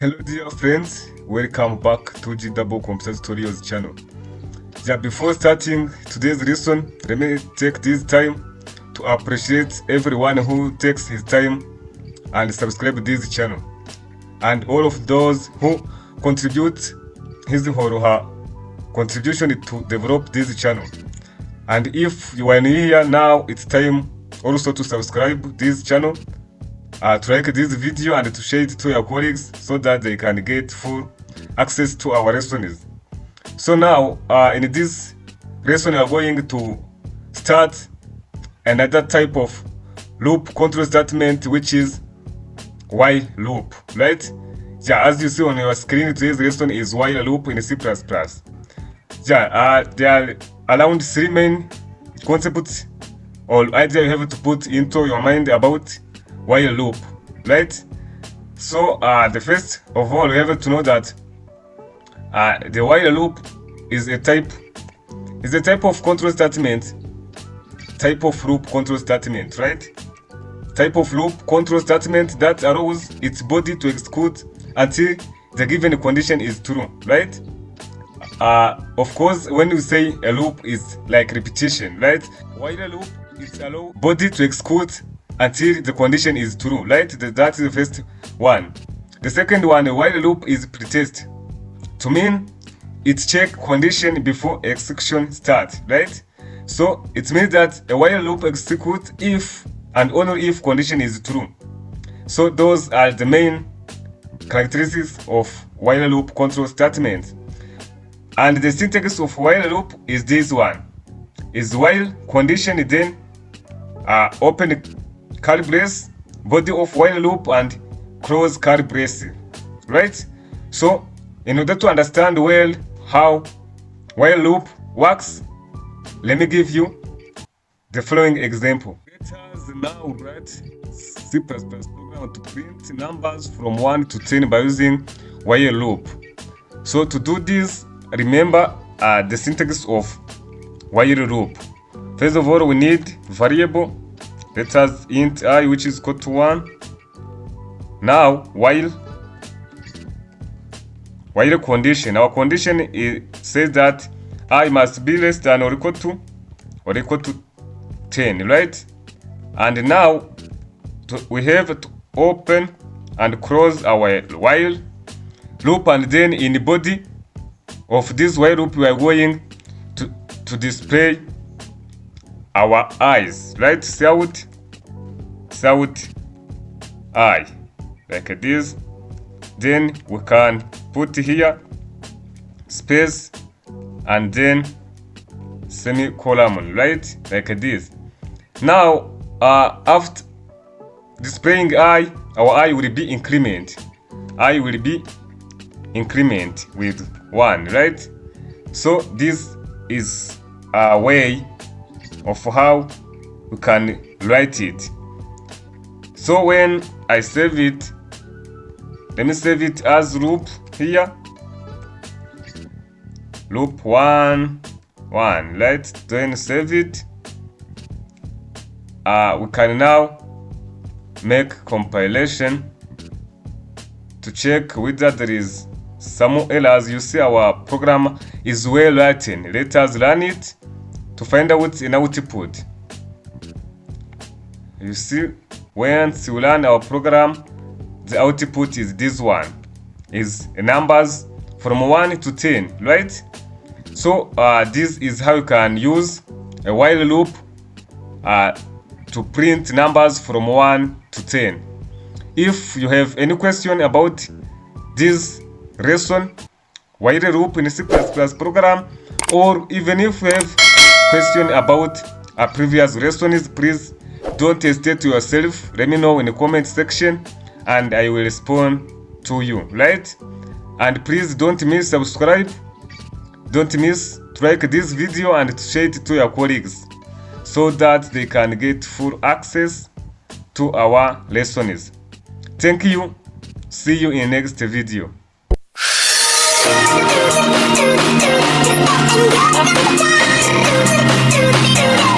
Hello dear friends, welcome back to G Double Computer Tutorials channel. Before starting today's lesson, let me take this time to appreciate everyone who takes his time and subscribe to this channel, and all of those who contribute his or her contribution to develop this channel. And if you are new here now, it's time also to subscribe this channel, to like this video and to share it to your colleagues so that they can get full access to our lessons. So now, in this lesson, we are going to start another type of loop control statement, which is while loop, right? As you see on your screen, today's lesson is while loop in C++. There are around 3 main concepts or ideas you have to put into your mind about while loop, right? So the first of all, we have to know that the while loop is a type of control statement, type of loop control statement, right? Type of loop control statement that allows its body to execute until the given condition is true, right? Of course, when you say a loop is like repetition, right? While a loop is allow body to execute until the condition is true, right? That's the first one. The second one, while loop is pretest, to mean it check condition before execution start, right? So it means that a while loop executes if and only if condition is true. So those are the main characteristics of while loop control statement. And the syntax of while loop is this one: is while condition, then open curly brace, body of while loop, and close curly brace, right? So in order to understand well how while loop works, let me give you the following example. Let us now write C++ program to print numbers from 1 to 10 by using while loop. So to do this, remember the syntax of while loop. First of all, we need variable. Let us int I, which is equal to 1. Now while condition, our condition says that I must be less than or equal to 10, right? And now we have to open and close our while loop, and then in the body of this while loop we are going to display our eyes, right? Shout I, like this. Then we can put here space and then semicolon, right? Like this. Now after displaying I, our I will be increment. I will be increment with 1, right? So this is a way of how we can write it. So when I save it, let me save it as loop here, loop 1, right? Then save it. We can now make compilation to check whether there is some errors. You see our program is well written. Let us run it to find out an output. You see, once you run our program, the output is this one, is numbers from 1 to 10, right? So this is how you can use a while loop to print numbers from 1 to 10. If you have any question about this lesson, while loop in C++ program, or even if you have question about a previous lessons, please don't hesitate to yourself. Let me know in the comment section and I will respond to you, right? And please don't miss subscribe, don't miss to like this video and to share it to your colleagues so that they can get full access to our lessons. Thank you. See you in next video. Do